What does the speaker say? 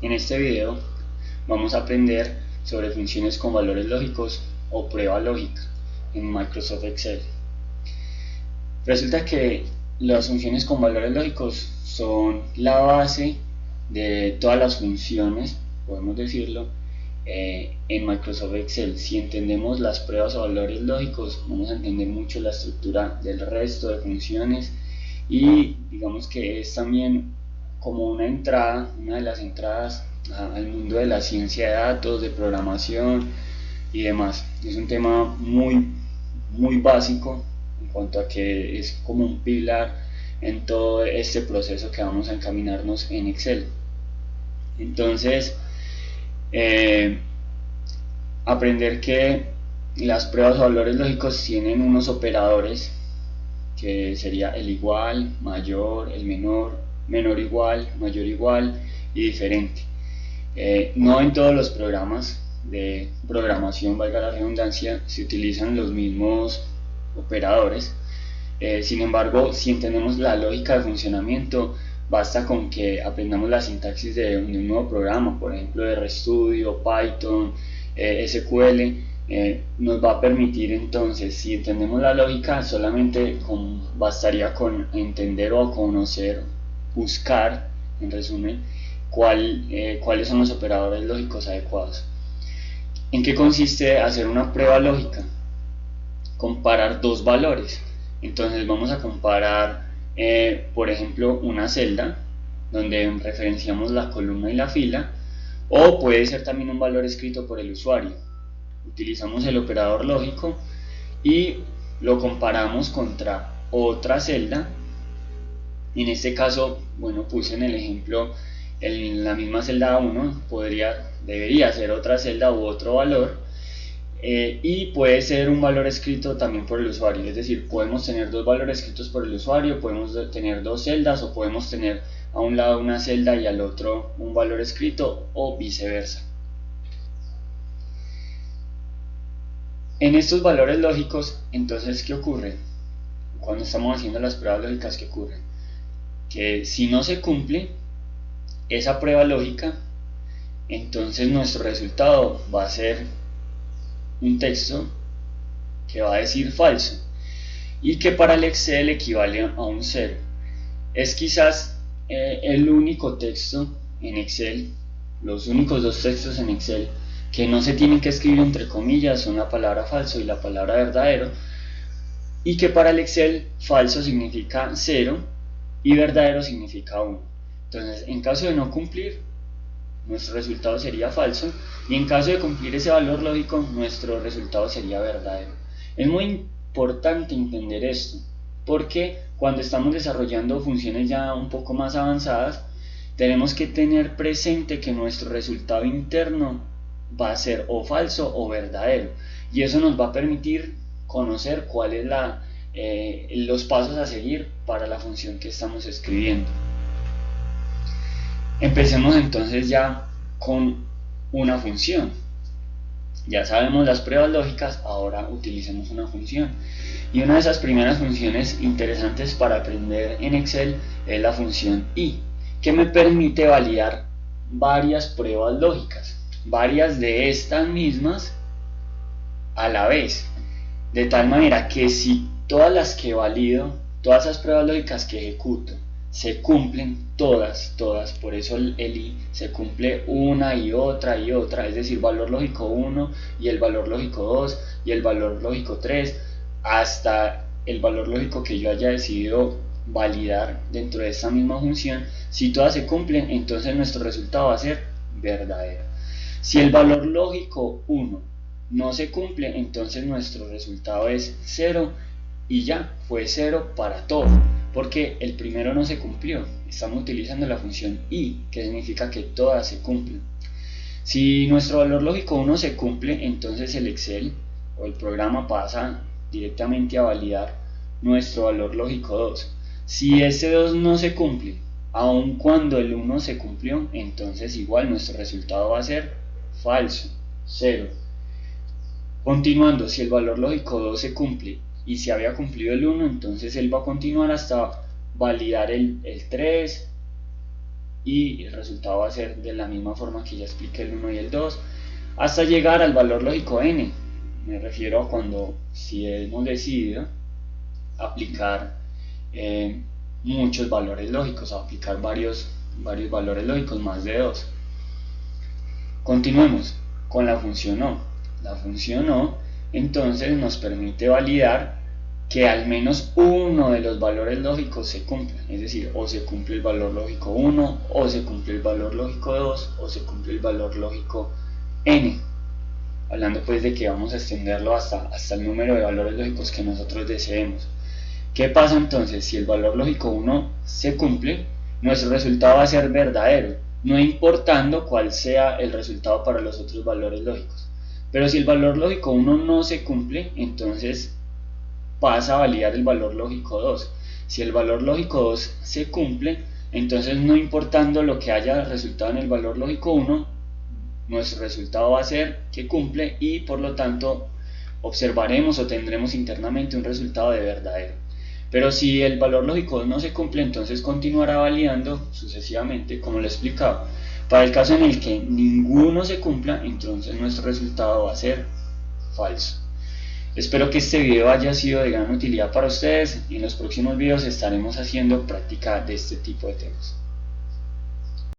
En este video vamos a aprender sobre funciones con valores lógicos o prueba lógica en Microsoft Excel. Resulta que las funciones con valores lógicos son la base de todas las funciones, podemos decirlo, en Microsoft Excel. Si entendemos las pruebas o valores lógicos, vamos a entender mucho la estructura del resto de funciones y digamos que es también como una entrada, una de las entradas al mundo de la ciencia de datos, de programación y demás. Es un tema muy básico en cuanto a que es como un pilar en todo este proceso que vamos a encaminarnos en Excel. Entonces, eh, aprender que las pruebas o valores lógicos tienen unos operadores que sería el igual, mayor, el menor, menor igual, mayor igual y diferente. No en todos los programas de programación, valga la redundancia, se utilizan los mismos operadores. Sin embargo, si entendemos la lógica de funcionamiento, basta con que aprendamos la sintaxis de un nuevo programa, por ejemplo de RStudio, Python, SQL, nos va a permitir entonces, si entendemos la lógica, solamente bastaría con entender o conocer, buscar, en resumen, cuáles son los operadores lógicos adecuados. ¿En qué consiste hacer una prueba lógica? Comparar dos valores. Entonces vamos a comparar, por ejemplo, una celda donde referenciamos la columna y la fila, o puede ser también un valor escrito por el usuario. Utilizamos el operador lógico y lo comparamos contra otra celda. En este caso, bueno, puse en el ejemplo en la misma celda 1, debería ser otra celda u otro valor, y puede ser un valor escrito también por el usuario, es decir, podemos tener dos valores escritos por el usuario, podemos tener dos celdas o podemos tener a un lado una celda y al otro un valor escrito o viceversa. En estos valores lógicos, entonces, ¿qué ocurre? Cuando estamos haciendo las pruebas lógicas, ¿qué ocurre? Que si no se cumple esa prueba lógica, entonces nuestro resultado va a ser un texto que va a decir falso y que para el Excel equivale a un 0. Es quizás el único texto en Excel, los únicos dos textos en Excel que no se tienen que escribir entre comillas son la palabra falso y la palabra verdadero, y que para el Excel falso significa 0 y verdadero significa 1. Entonces, en caso de no cumplir, nuestro resultado sería falso, y en caso de cumplir ese valor lógico, nuestro resultado sería verdadero. Es muy importante entender esto, porque cuando estamos desarrollando funciones ya un poco más avanzadas, tenemos que tener presente que nuestro resultado interno va a ser o falso o verdadero, y eso nos va a permitir conocer cuál es los pasos a seguir para la función que estamos escribiendo. Empecemos entonces ya con una función. Ya sabemos las pruebas lógicas, ahora utilicemos una función. Y una de esas primeras funciones interesantes para aprender en Excel es la función i, que me permite validar varias pruebas lógicas, varias de estas mismas a la vez. De tal manera que si todas las que valido, todas esas pruebas lógicas que ejecuto, se cumplen todas, por eso el i se cumple una y otra, es decir, valor lógico 1 y el valor lógico 2 y el valor lógico 3, hasta el valor lógico que yo haya decidido validar dentro de esta misma función. Si todas se cumplen, entonces nuestro resultado va a ser verdadero. Si el valor lógico 1 no se cumple, entonces nuestro resultado es 0 y ya, fue 0 para todo, porque el primero no se cumplió. Estamos utilizando la función i, que significa que todas se cumplen. Si nuestro valor lógico 1 se cumple, entonces el Excel o el programa pasa directamente a validar nuestro valor lógico 2. Si ese 2 no se cumple, aun cuando el 1 se cumplió, entonces igual nuestro resultado va a ser falso, 0. Continuando, si el valor lógico 2 se cumple y se había cumplido el 1, entonces él va a continuar hasta validar el 3 y el resultado va a ser de la misma forma que ya expliqué el 1 y el 2, hasta llegar al valor lógico n. Me refiero a cuando si hemos decidido aplicar muchos valores lógicos, aplicar varios valores lógicos, más de 2. Continuemos con la función O. La función O entonces nos permite validar que al menos uno de los valores lógicos se cumpla, es decir, o se cumple el valor lógico 1, o se cumple el valor lógico 2, o se cumple el valor lógico n, hablando pues de que vamos a extenderlo hasta el número de valores lógicos que nosotros deseemos. ¿Qué pasa entonces? Si el valor lógico 1 se cumple, nuestro resultado va a ser verdadero, no importando cuál sea el resultado para los otros valores lógicos. Pero si el valor lógico 1 no se cumple, entonces pasa a validar el valor lógico 2. Si el valor lógico 2 se cumple, entonces no importando lo que haya resultado en el valor lógico 1, nuestro resultado va a ser que cumple y por lo tanto observaremos o tendremos internamente un resultado de verdadero. Pero si el valor lógico 2 no se cumple, entonces continuará validando sucesivamente, como lo he explicado. Para el caso en el que ninguno se cumpla, entonces nuestro resultado va a ser falso. Espero que este video haya sido de gran utilidad para ustedes y en los próximos videos estaremos haciendo práctica de este tipo de temas.